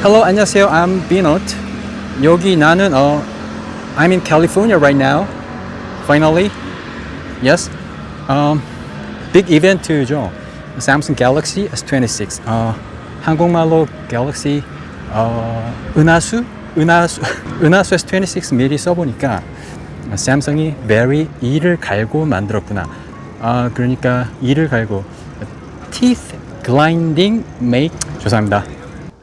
Hello, 안녕하세요. I'm Binot. 여기 나는 I'm in California right now. Finally, yes. Big event죠. Samsung Galaxy S26. 한국말로 Galaxy 은하수 S26 미리 써보니까 삼성이 very 이를 갈고 만들었구나. 그러니까 이를 갈고 teeth grinding make 죄송합니다.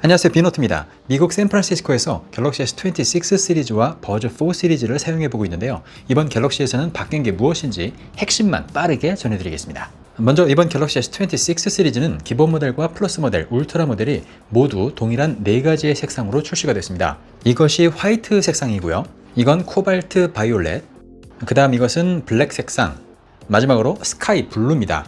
안녕하세요, 비노트입니다. 미국 샌프란시스코에서 갤럭시 S26 시리즈와 버즈 4 시리즈를 사용해보고 있는데요. 이번 갤럭시에서는 바뀐 게 무엇인지 핵심만 빠르게 전해드리겠습니다. 먼저 이번 갤럭시 S26 시리즈는 기본 모델과 플러스 모델, 울트라 모델이 모두 동일한 4가지의 색상으로 출시가 됐습니다. 이것이 화이트 색상이고요. 이건 코발트 바이올렛, 그 다음 이것은 블랙 색상, 마지막으로 스카이 블루입니다.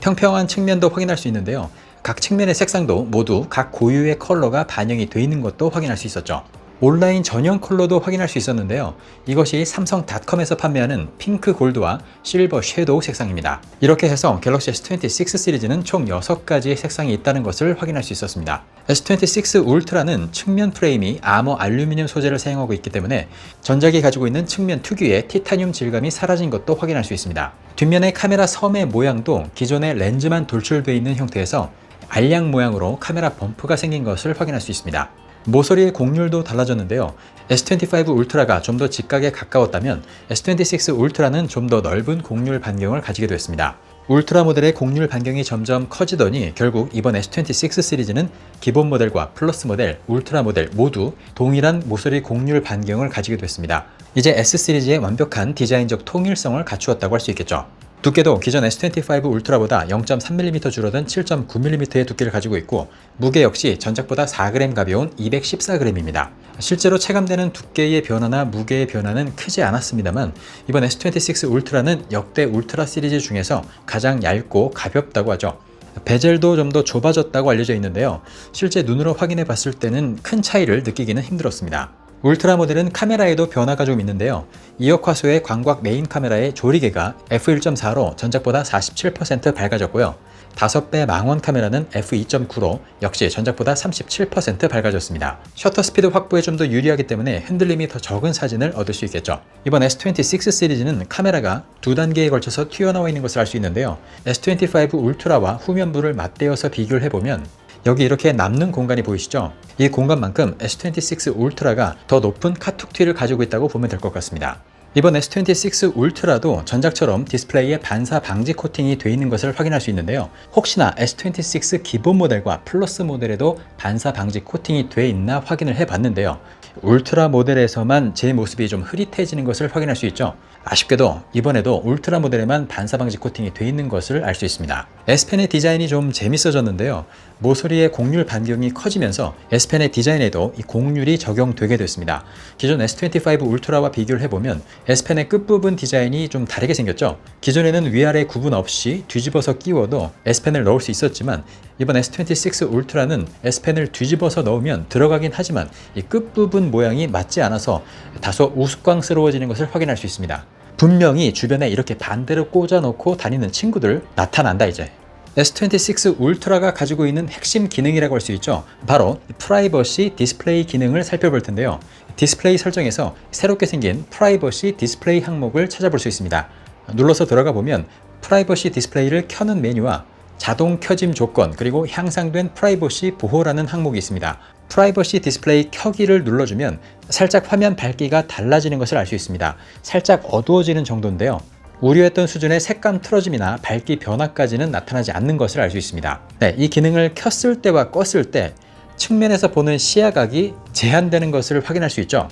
평평한 측면도 확인할 수 있는데요. 각 측면의 색상도 모두 각 고유의 컬러가 반영이 되어 있는 것도 확인할 수 있었죠. 온라인 전용 컬러도 확인할 수 있었는데요. 이것이 삼성닷컴에서 판매하는 핑크 골드와 실버 섀도우 색상입니다. 이렇게 해서 갤럭시 S26 시리즈는 총 6가지의 색상이 있다는 것을 확인할 수 있었습니다. S26 울트라는 측면 프레임이 아머 알루미늄 소재를 사용하고 있기 때문에 전작이 가지고 있는 측면 특유의 티타늄 질감이 사라진 것도 확인할 수 있습니다. 뒷면의 카메라 섬의 모양도 기존의 렌즈만 돌출되어 있는 형태에서 알약 모양으로 카메라 범프가 생긴 것을 확인할 수 있습니다. 모서리의 곡률도 달라졌는데요. S25 울트라가 좀 더 직각에 가까웠다면 S26 울트라는 좀 더 넓은 곡률 반경을 가지게 됐습니다. 울트라 모델의 곡률 반경이 점점 커지더니 결국 이번 S26 시리즈는 기본 모델과 플러스 모델, 울트라 모델 모두 동일한 모서리 곡률 반경을 가지게 됐습니다. 이제 S 시리즈의 완벽한 디자인적 통일성을 갖추었다고 할 수 있겠죠. 두께도 기존 S25 울트라보다 0.3mm 줄어든 7.9mm의 두께를 가지고 있고 무게 역시 전작보다 4g 가벼운 214g입니다. 실제로 체감되는 두께의 변화나 무게의 변화는 크지 않았습니다만 이번 S26 울트라는 역대 울트라 시리즈 중에서 가장 얇고 가볍다고 하죠. 베젤도 좀 더 좁아졌다고 알려져 있는데요. 실제 눈으로 확인해 봤을 때는 큰 차이를 느끼기는 힘들었습니다. 울트라 모델은 카메라에도 변화가 좀 있는데요. 2억 화소의 광각 메인 카메라의 조리개가 f1.4로 전작보다 47% 밝아졌고요. 5배 망원 카메라는 f2.9로 역시 전작보다 37% 밝아졌습니다. 셔터 스피드 확보에 좀 더 유리하기 때문에 흔들림이 더 적은 사진을 얻을 수 있겠죠. 이번 S26 시리즈는 카메라가 2단계에 걸쳐서 튀어나와 있는 것을 알 수 있는데요. S25 울트라와 후면부를 맞대어서 비교를 해보면 여기 이렇게 남는 공간이 보이시죠? 이 공간만큼 S26 울트라가 더 높은 카툭 튀를 가지고 있다고 보면 될 것 같습니다. 이번 S26 울트라도 전작처럼 디스플레이에 반사 방지 코팅이 되어 있는 것을 확인할 수 있는데요. 혹시나 S26 기본 모델과 플러스 모델에도 반사 방지 코팅이 되어 있나 확인을 해봤는데요. 울트라 모델에서만 제 모습이 좀 흐릿해지는 것을 확인할 수 있죠. 아쉽게도 이번에도 울트라 모델에만 반사 방지 코팅이 되어 있는 것을 알 수 있습니다. S펜의 디자인이 좀 재밌어졌는데요. 모서리의 곡률 반경이 커지면서 S펜의 디자인에도 이 곡률이 적용되게 됐습니다. 기존 S25 울트라와 비교를 해보면 S펜의 끝부분 디자인이 좀 다르게 생겼죠. 기존에는 위아래 구분 없이 뒤집어서 끼워도 S펜을 넣을 수 있었지만 이번 S26 울트라는 S펜을 뒤집어서 넣으면 들어가긴 하지만 이 끝부분 모양이 맞지 않아서 다소 우스꽝스러워지는 것을 확인할 수 있습니다. 분명히 주변에 이렇게 반대로 꽂아놓고 다니는 친구들 나타난다 이제. S26 울트라가 가지고 있는 핵심 기능이라고 할 수 있죠. 바로 프라이버시 디스플레이 기능을 살펴볼 텐데요. 디스플레이 설정에서 새롭게 생긴 프라이버시 디스플레이 항목을 찾아볼 수 있습니다. 눌러서 들어가 보면 프라이버시 디스플레이를 켜는 메뉴와 자동 켜짐 조건 그리고 향상된 프라이버시 보호라는 항목이 있습니다. 프라이버시 디스플레이 켜기를 눌러주면 살짝 화면 밝기가 달라지는 것을 알 수 있습니다. 살짝 어두워지는 정도인데요. 우려했던 수준의 색감 틀어짐이나 밝기 변화까지는 나타나지 않는 것을 알 수 있습니다. 네, 이 기능을 켰을 때와 껐을 때 측면에서 보는 시야각이 제한되는 것을 확인할 수 있죠.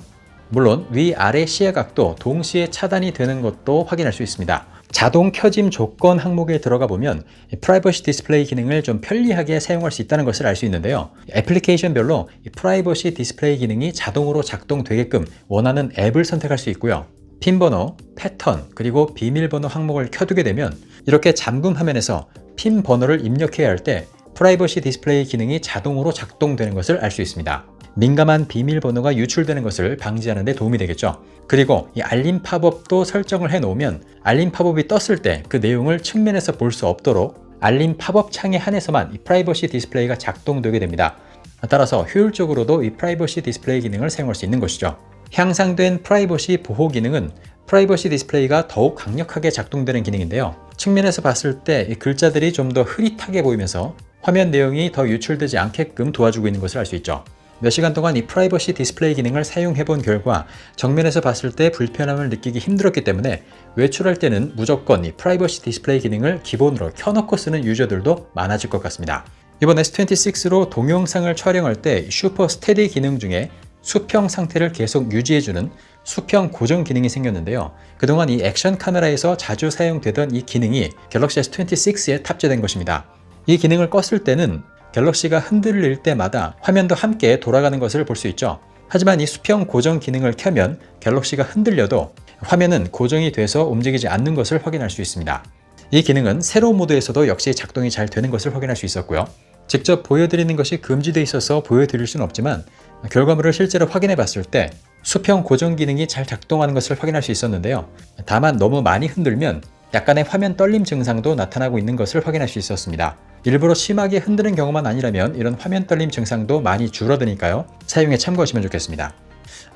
물론 위아래 시야각도 동시에 차단이 되는 것도 확인할 수 있습니다. 자동 켜짐 조건 항목에 들어가 보면 프라이버시 디스플레이 기능을 좀 편리하게 사용할 수 있다는 것을 알 수 있는데요. 애플리케이션별로 프라이버시 디스플레이 기능이 자동으로 작동되게끔 원하는 앱을 선택할 수 있고요. 핀 번호, 패턴, 그리고 비밀번호 항목을 켜두게 되면 이렇게 잠금 화면에서 핀 번호를 입력해야 할 때 프라이버시 디스플레이 기능이 자동으로 작동되는 것을 알 수 있습니다. 민감한 비밀번호가 유출되는 것을 방지하는 데 도움이 되겠죠. 그리고 이 알림 팝업도 설정을 해 놓으면 알림 팝업이 떴을 때 그 내용을 측면에서 볼 수 없도록 알림 팝업 창에 한해서만 이 프라이버시 디스플레이가 작동되게 됩니다. 따라서 효율적으로도 이 프라이버시 디스플레이 기능을 사용할 수 있는 것이죠. 향상된 프라이버시 보호 기능은 프라이버시 디스플레이가 더욱 강력하게 작동되는 기능인데요. 측면에서 봤을 때 이 글자들이 좀 더 흐릿하게 보이면서 화면 내용이 더 유출되지 않게끔 도와주고 있는 것을 알 수 있죠. 몇 시간 동안 이 프라이버시 디스플레이 기능을 사용해 본 결과 정면에서 봤을 때 불편함을 느끼기 힘들었기 때문에 외출할 때는 무조건 이 프라이버시 디스플레이 기능을 기본으로 켜놓고 쓰는 유저들도 많아질 것 같습니다. 이번 S26로 동영상을 촬영할 때 슈퍼 스테디 기능 중에 수평 상태를 계속 유지해주는 수평 고정 기능이 생겼는데요. 그동안 이 액션 카메라에서 자주 사용되던 이 기능이 갤럭시 S26에 탑재된 것입니다. 이 기능을 껐을 때는 갤럭시가 흔들릴 때마다 화면도 함께 돌아가는 것을 볼 수 있죠. 하지만 이 수평 고정 기능을 켜면 갤럭시가 흔들려도 화면은 고정이 돼서 움직이지 않는 것을 확인할 수 있습니다. 이 기능은 세로 모드에서도 역시 작동이 잘 되는 것을 확인할 수 있었고요. 직접 보여드리는 것이 금지되어 있어서 보여드릴 수는 없지만 결과물을 실제로 확인해 봤을 때 수평 고정 기능이 잘 작동하는 것을 확인할 수 있었는데요. 다만 너무 많이 흔들면 약간의 화면 떨림 증상도 나타나고 있는 것을 확인할 수 있었습니다. 일부러 심하게 흔드는 경우만 아니라면 이런 화면 떨림 증상도 많이 줄어드니까요. 사용에 참고하시면 좋겠습니다.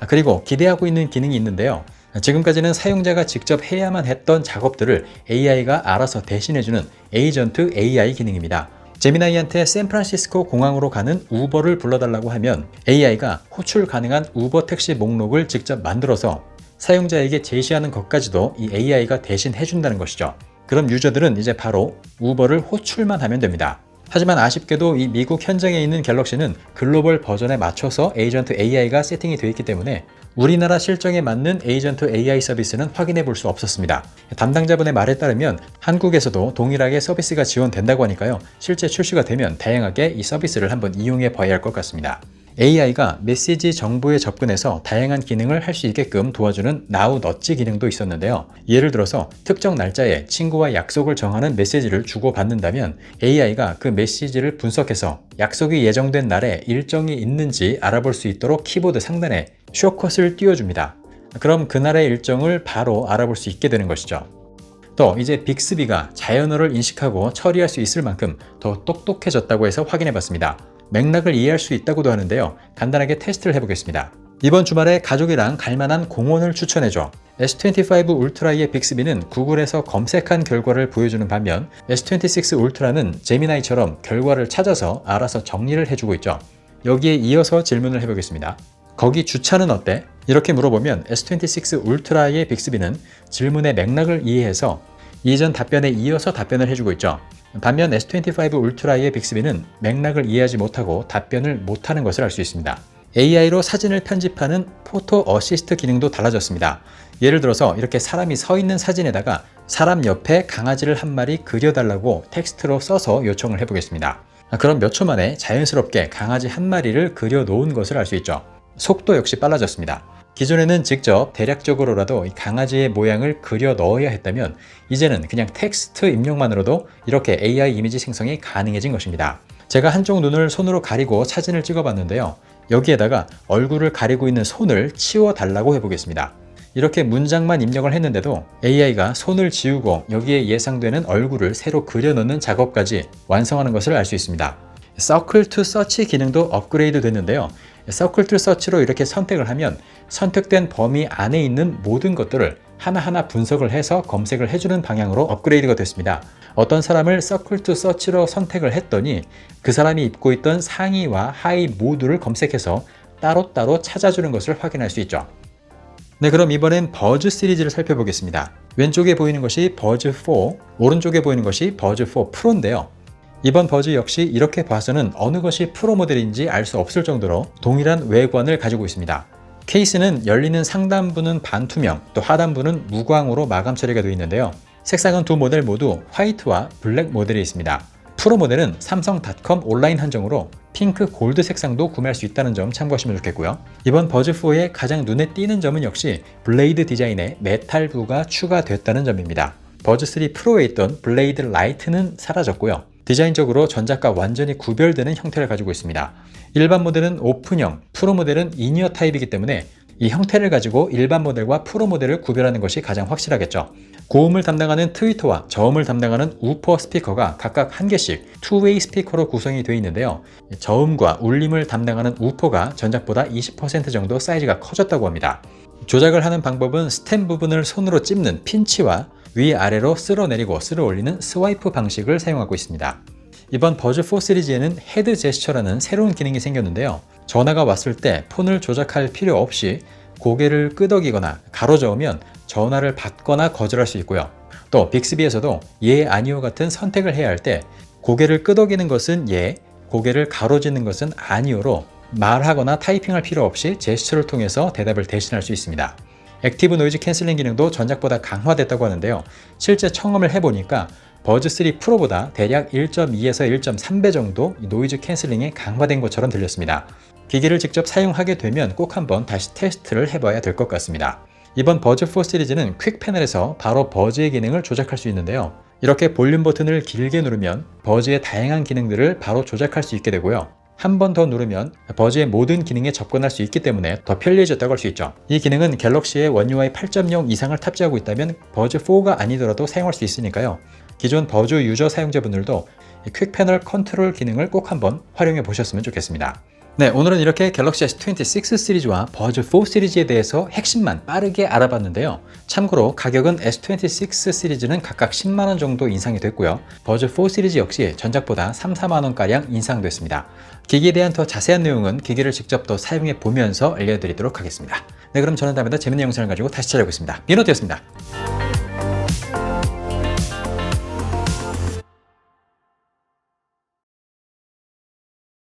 그리고 기대하고 있는 기능이 있는데요. 지금까지는 사용자가 직접 해야만 했던 작업들을 AI가 알아서 대신해주는 에이전트 AI 기능입니다. 제미나이한테 샌프란시스코 공항으로 가는 우버를 불러달라고 하면 AI가 호출 가능한 우버 택시 목록을 직접 만들어서 사용자에게 제시하는 것까지도 이 AI가 대신 해준다는 것이죠. 그럼 유저들은 이제 바로 우버를 호출만 하면 됩니다. 하지만 아쉽게도 이 미국 현장에 있는 갤럭시는 글로벌 버전에 맞춰서 에이전트 AI가 세팅이 되어 있기 때문에 우리나라 실정에 맞는 에이전트 AI 서비스는 확인해 볼 수 없었습니다. 담당자분의 말에 따르면 한국에서도 동일하게 서비스가 지원된다고 하니까요. 실제 출시가 되면 다양하게 이 서비스를 한번 이용해 봐야 할 것 같습니다. AI가 메시지 정보에 접근해서 다양한 기능을 할 수 있게끔 도와주는 Now 너치 기능도 있었는데요. 예를 들어서 특정 날짜에 친구와 약속을 정하는 메시지를 주고받는다면 AI가 그 메시지를 분석해서 약속이 예정된 날에 일정이 있는지 알아볼 수 있도록 키보드 상단에 숏컷을 띄워줍니다. 그럼 그날의 일정을 바로 알아볼 수 있게 되는 것이죠. 또 이제 빅스비가 자연어를 인식하고 처리할 수 있을 만큼 더 똑똑해졌다고 해서 확인해 봤습니다. 맥락을 이해할 수 있다고도 하는데요. 간단하게 테스트를 해보겠습니다. 이번 주말에 가족이랑 갈만한 공원을 추천해줘. S25 울트라의 빅스비는 구글에서 검색한 결과를 보여주는 반면 S26 울트라는 제미나이처럼 결과를 찾아서 알아서 정리를 해주고 있죠. 여기에 이어서 질문을 해보겠습니다. 거기 주차는 어때? 이렇게 물어보면 S26 울트라의 빅스비는 질문의 맥락을 이해해서 이전 답변에 이어서 답변을 해주고 있죠. 반면 S25 울트라의 빅스비는 맥락을 이해하지 못하고 답변을 못하는 것을 알 수 있습니다. AI로 사진을 편집하는 포토 어시스트 기능도 달라졌습니다. 예를 들어서 이렇게 사람이 서 있는 사진에다가 사람 옆에 강아지를 한 마리 그려달라고 텍스트로 써서 요청을 해보겠습니다. 그럼 몇 초 만에 자연스럽게 강아지 한 마리를 그려 놓은 것을 알 수 있죠. 속도 역시 빨라졌습니다. 기존에는 직접 대략적으로라도 이 강아지의 모양을 그려 넣어야 했다면 이제는 그냥 텍스트 입력만으로도 이렇게 AI 이미지 생성이 가능해진 것입니다. 제가 한쪽 눈을 손으로 가리고 사진을 찍어봤는데요. 여기에다가 얼굴을 가리고 있는 손을 치워달라고 해보겠습니다. 이렇게 문장만 입력을 했는데도 AI가 손을 지우고 여기에 예상되는 얼굴을 새로 그려 넣는 작업까지 완성하는 것을 알 수 있습니다. Circle to Search 기능도 업그레이드 됐는데요. Circle to Search로 이렇게 선택을 하면 선택된 범위 안에 있는 모든 것들을 하나하나 분석을 해서 검색을 해주는 방향으로 업그레이드가 됐습니다. 어떤 사람을 Circle to Search로 선택을 했더니 그 사람이 입고 있던 상의와 하의 모두를 검색해서 따로따로 찾아주는 것을 확인할 수 있죠. 네, 그럼 이번엔 버즈 시리즈를 살펴보겠습니다. 왼쪽에 보이는 것이 버즈 4, 오른쪽에 보이는 것이 버즈 4 프로인데요. 이번 버즈 역시 이렇게 봐서는 어느 것이 프로 모델인지 알 수 없을 정도로 동일한 외관을 가지고 있습니다. 케이스는 열리는 상단부는 반투명, 또 하단부는 무광으로 마감 처리가 되어 있는데요. 색상은 두 모델 모두 화이트와 블랙 모델이 있습니다. 프로 모델은 삼성닷컴 온라인 한정으로 핑크 골드 색상도 구매할 수 있다는 점 참고하시면 좋겠고요. 이번 버즈4의 가장 눈에 띄는 점은 역시 블레이드 디자인에 메탈부가 추가됐다는 점입니다. 버즈3 프로에 있던 블레이드 라이트는 사라졌고요. 디자인적으로 전작과 완전히 구별되는 형태를 가지고 있습니다. 일반 모델은 오픈형, 프로 모델은 이니어 타입이기 때문에 이 형태를 가지고 일반 모델과 프로 모델을 구별하는 것이 가장 확실하겠죠. 고음을 담당하는 트위터와 저음을 담당하는 우퍼 스피커가 각각 한 개씩 투웨이 스피커로 구성이 되어 있는데요. 저음과 울림을 담당하는 우퍼가 전작보다 20% 정도 사이즈가 커졌다고 합니다. 조작을 하는 방법은 스템 부분을 손으로 찝는 핀치와 위아래로 쓸어내리고 쓸어올리는 스와이프 방식을 사용하고 있습니다. 이번 버즈 4 시리즈에는 헤드 제스처라는 새로운 기능이 생겼는데요. 전화가 왔을 때 폰을 조작할 필요 없이 고개를 끄덕이거나 가로저으면 전화를 받거나 거절할 수 있고요. 또 빅스비에서도 예, 아니요 같은 선택을 해야 할 때 고개를 끄덕이는 것은 예, 고개를 가로지는 것은 아니요로 말하거나 타이핑할 필요 없이 제스처를 통해서 대답을 대신할 수 있습니다. 액티브 노이즈 캔슬링 기능도 전작보다 강화됐다고 하는데요. 실제 청음을 해보니까 버즈 3 프로보다 대략 1.2에서 1.3배 정도 노이즈 캔슬링이 강화된 것처럼 들렸습니다. 기기를 직접 사용하게 되면 꼭 한번 다시 테스트를 해봐야 될 것 같습니다. 이번 버즈 4 시리즈는 퀵 패널에서 바로 버즈의 기능을 조작할 수 있는데요. 이렇게 볼륨 버튼을 길게 누르면 버즈의 다양한 기능들을 바로 조작할 수 있게 되고요. 한 번 더 누르면 버즈의 모든 기능에 접근할 수 있기 때문에 더 편리해졌다고 할 수 있죠. 이 기능은 갤럭시에 원 UI 8.0 이상을 탑재하고 있다면 버즈 4가 아니더라도 사용할 수 있으니까요. 기존 버즈 유저 사용자분들도 퀵 패널 컨트롤 기능을 꼭 한번 활용해 보셨으면 좋겠습니다. 네, 오늘은 이렇게 갤럭시 S26 시리즈와 버즈 4 시리즈에 대해서 핵심만 빠르게 알아봤는데요. 참고로 가격은 S26 시리즈는 각각 10만원 정도 인상이 됐고요. 버즈 4 시리즈 역시 전작보다 3, 4만원가량 인상됐습니다. 기기에 대한 더 자세한 내용은 기기를 직접 더 사용해 보면서 알려드리도록 하겠습니다. 네, 그럼 저는 다음에 더 재밌는 영상을 가지고 다시 찾아오겠습니다. 민호트였습니다.